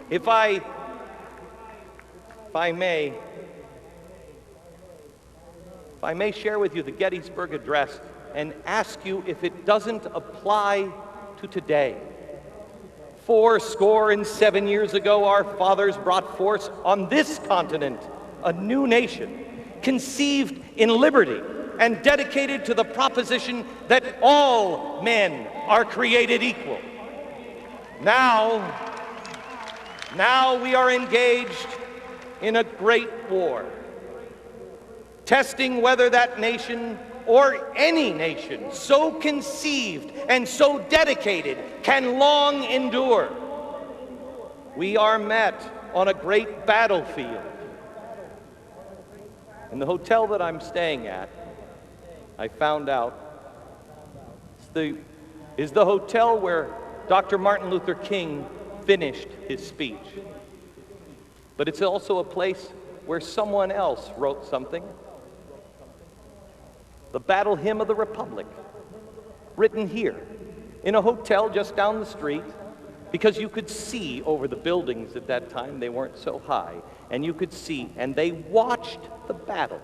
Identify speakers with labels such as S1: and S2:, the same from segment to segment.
S1: If I may share with you the Gettysburg Address and ask you if it doesn't apply to today. 77 years ago, our fathers brought forth on this continent a new nation, conceived in liberty and dedicated to the proposition that all men are created equal. Now we are engaged in a great war, testing whether that nation or any nation so conceived and so dedicated can long endure. We are met on a great battlefield. In the hotel that I'm staying at, I found out is the hotel where Dr. Martin Luther King finished his speech. But it's also a place where someone else wrote something. The Battle Hymn of the Republic, written here in a hotel just down the street, because you could see over the buildings at that time. They weren't so high, and you could see, and they watched the battle.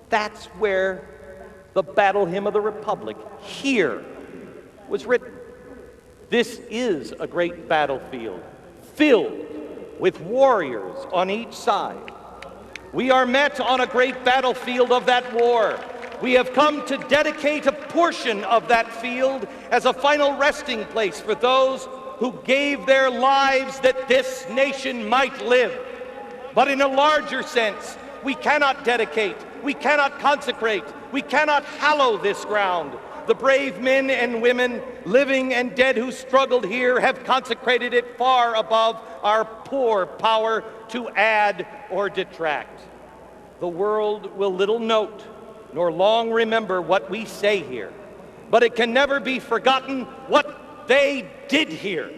S1: That's where the Battle Hymn of the Republic here was written. This is a great battlefield filled with warriors on each side. We are met on a great battlefield of that war. We have come to dedicate a portion of that field as a final resting place for those who gave their lives that this nation might live. But in a larger sense, we cannot dedicate, we cannot consecrate, we cannot hallow this ground. The brave men and women, living and dead, who struggled here have consecrated it far above our poor power to add or detract. The world will little note nor long remember what we say here, but it can never be forgotten what they did here.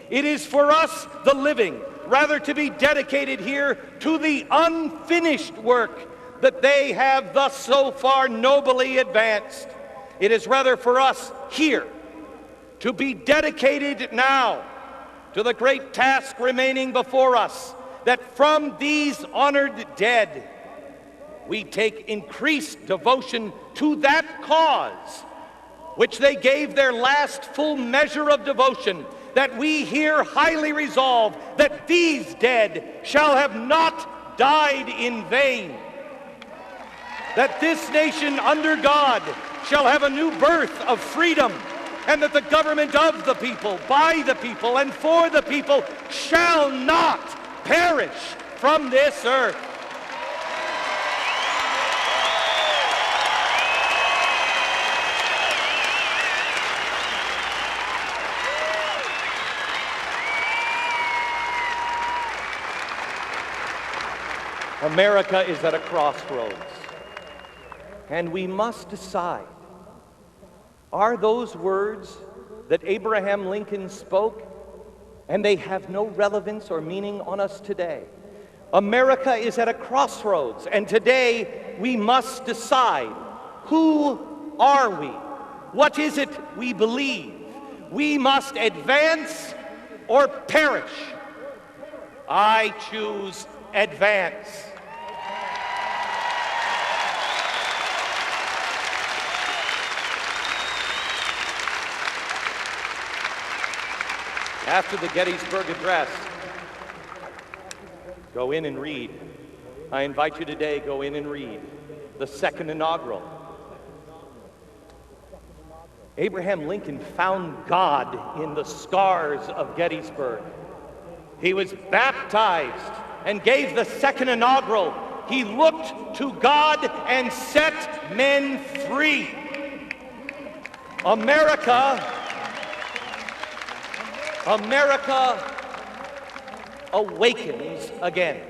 S1: It is for us, the living, rather to be dedicated here to the unfinished work that they have thus so far nobly advanced. It is rather for us here to be dedicated now to the great task remaining before us, that from these honored dead, we take increased devotion to that cause which they gave their last full measure of devotion, that we here highly resolve that these dead shall have not died in vain, that this nation under God shall have a new birth of freedom, and that the government of the people, by the people, and for the people shall not perish from this earth. America is at a crossroads, and we must decide, are those words that Abraham Lincoln spoke, and they have no relevance or meaning on us today? America is at a crossroads, and today we must decide, who are we? What is it we believe? We must advance or perish. I choose advance. After the Gettysburg Address, go in and read. I invite you today, go in and read the second inaugural. Abraham Lincoln found God in the scars of Gettysburg. He was baptized and gave the second inaugural. He looked to God and set men free. America awakens again.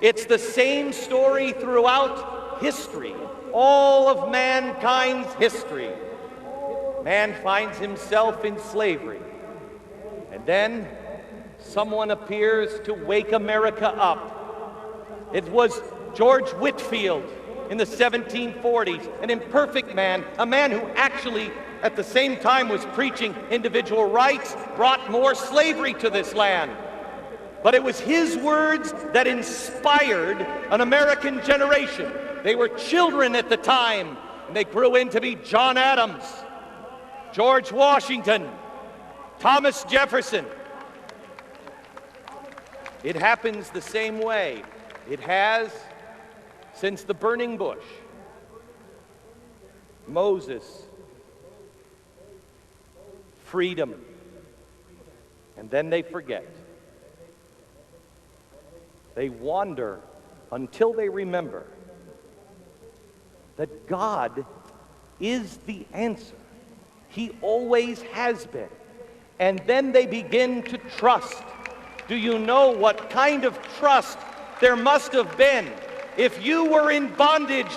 S1: It's the same story throughout history, all of mankind's history. Man finds himself in slavery, and then someone appears to wake America up. It was George Whitefield in the 1740s, an imperfect man, a man who actually at the same time was preaching individual rights, brought more slavery to this land. But it was his words that inspired an American generation. They were children at the time, and they grew into be John Adams, George Washington, Thomas Jefferson. It happens the same way. It has since the burning bush. Moses, freedom, and then they forget. They wander until they remember that God is the answer. He always has been. And then they begin to trust. Do you know what kind of trust there must have been if you were in bondage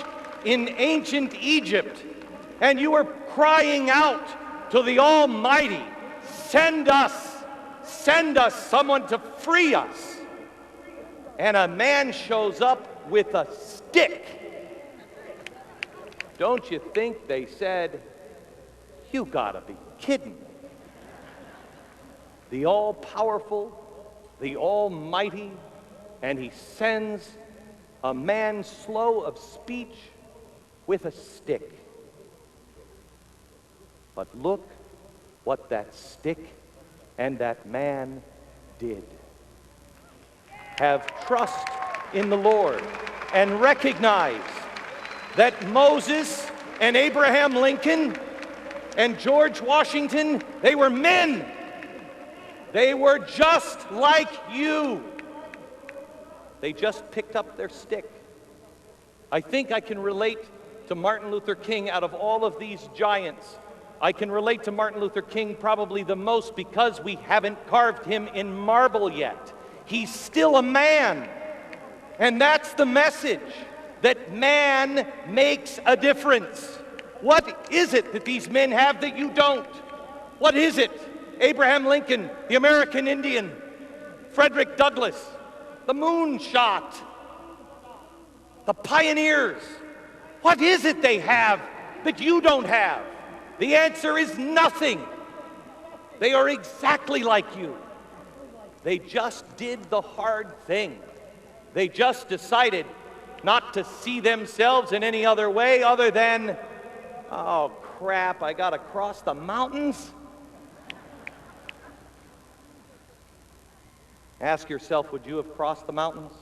S1: in ancient Egypt and you were crying out to the Almighty, send us someone to free us. And a man shows up with a stick. Don't you think they said, you gotta be kidding. The all-powerful, the almighty, and he sends a man slow of speech with a stick. But look what that stick and that man did. Have trust in the Lord and recognize that Moses and Abraham Lincoln and George Washington, they were men. They were just like you. They just picked up their stick. I think I can relate to Martin Luther King out of all of these giants. I can relate to Martin Luther King probably the most because we haven't carved him in marble yet. He's still a man. And that's the message, that man makes a difference. What is it that these men have that you don't? What is it? Abraham Lincoln, the American Indian, Frederick Douglass, the moonshot, the pioneers. What is it they have that you don't have? The answer is nothing. They are exactly like you. They just did the hard thing. They just decided not to see themselves in any other way other than, oh crap, I gotta cross the mountains? Ask yourself, would you have crossed the mountains?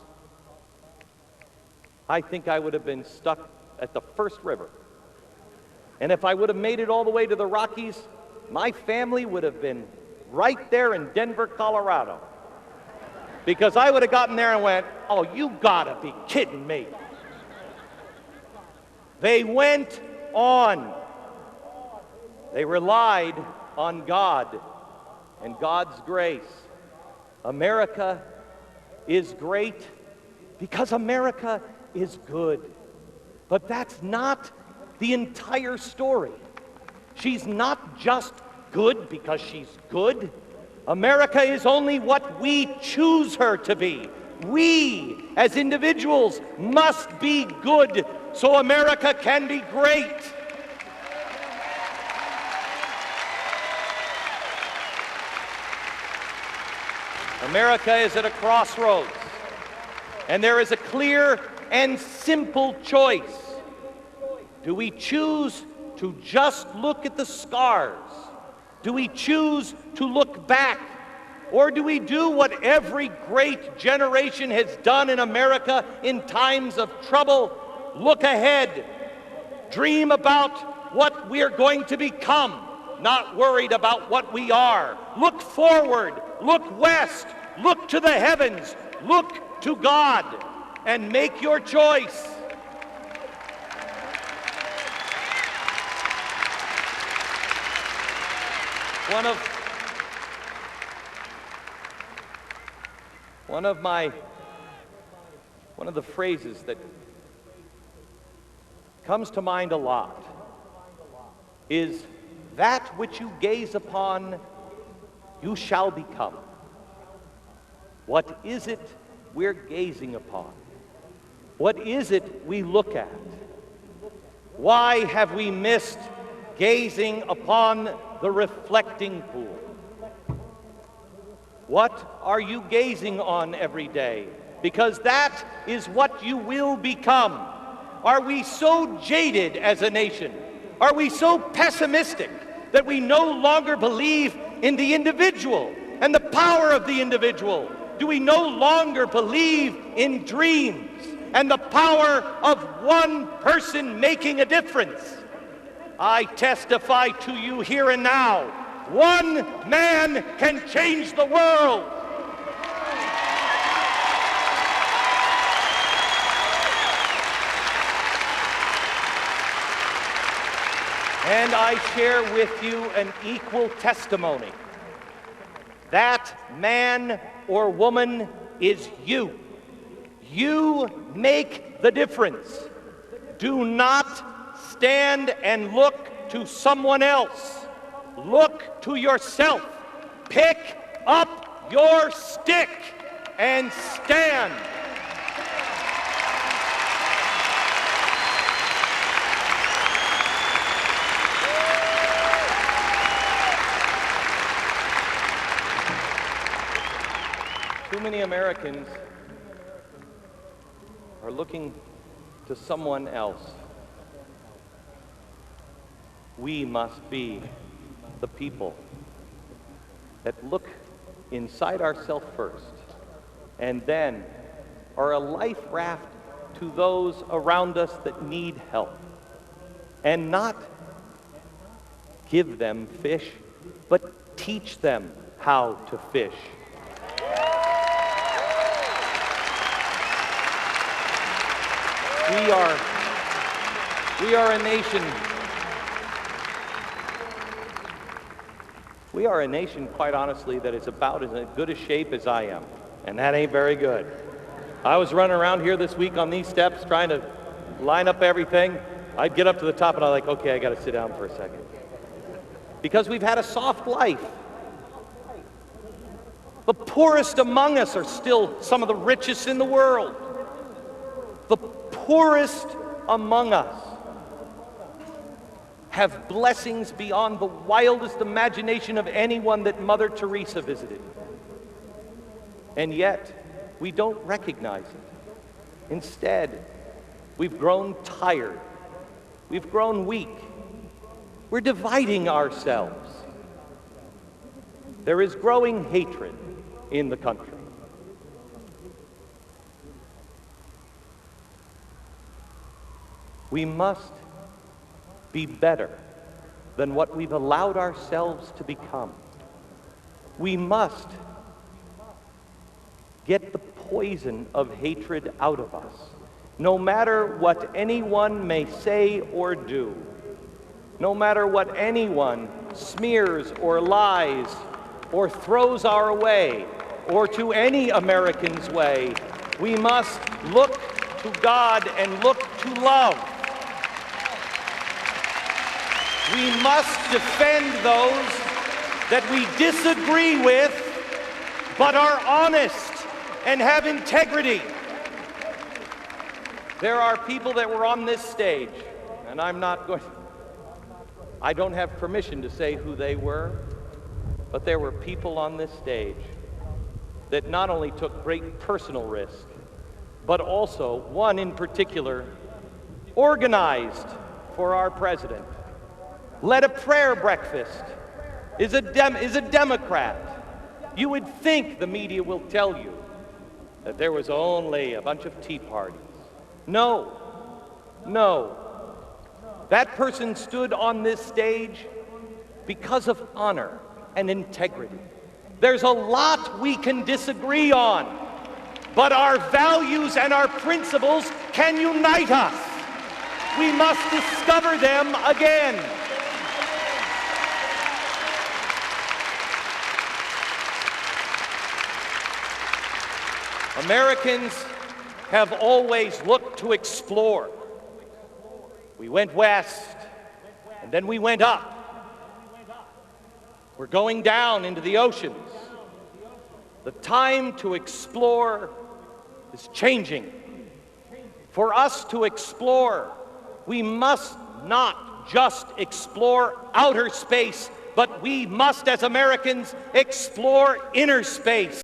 S1: I think I would have been stuck at the first river. And if I would have made it all the way to the Rockies, my family would have been right there in Denver, Colorado. Because I would have gotten there and went, oh, you gotta be kidding me. They went on. They relied on God and God's grace. America is great because America is good. But that's not the entire story. She's not just good because she's good. America is only what we choose her to be. We, as individuals, must be good so America can be great. America is at a crossroads, and there is a clear and simple choice. Do we choose to just look at the scars? Do we choose to look back? Or do we do what every great generation has done in America in times of trouble? Look ahead. Dream about what we are going to become, not worried about what we are. Look forward. Look west. Look to the heavens. Look to God and make your choice. One of the phrases that comes to mind a lot is, that which you gaze upon, you shall become. What is it we're gazing upon? What is it we look at? Why have we missed gazing upon the reflecting pool. What are you gazing on every day? Because that is what you will become. Are we so jaded as a nation? Are we so pessimistic that we no longer believe in the individual and the power of the individual? Do we no longer believe in dreams and the power of one person making a difference? I testify to you here and now, one man can change the world. And I share with you an equal testimony. That man or woman is you. You make the difference. Do not stand and look to someone else. Look to yourself. Pick up your stick and stand. Too many Americans are looking to someone else. We must be the people that look inside ourselves first and then are a life raft to those around us that need help, and not give them fish, but teach them how to fish. We are a nation. We are a nation, quite honestly, that is about as good a shape as I am, and that ain't very good. I was running around here this week on these steps trying to line up everything. I'd get up to the top and I'm like, okay, I got to sit down for a second. Because we've had a soft life. The poorest among us are still some of the richest in the world. The poorest among us have blessings beyond the wildest imagination of anyone that Mother Teresa visited. And yet, we don't recognize it. Instead, we've grown tired. We've grown weak. We're dividing ourselves. There is growing hatred in the country. We must be better than what we've allowed ourselves to become. We must get the poison of hatred out of us, no matter what anyone may say or do, no matter what anyone smears or lies or throws our way or to any American's way. We must look to God and look to love. We must defend those that we disagree with, but are honest and have integrity. There are people that were on this stage, and I don't have permission to say who they were, but there were people on this stage that not only took great personal risk, but also, one in particular, organized for our president, led a prayer breakfast, is a Democrat. You would think the media will tell you that there was only a bunch of tea parties. No. That person stood on this stage because of honor and integrity. There's a lot we can disagree on, but our values and our principles can unite us. We must discover them again. Americans have always looked to explore. We went west, and then we went up. We're going down into the oceans. The time to explore is changing. For us to explore, we must not not just explore outer space, but we must, as Americans, explore inner space.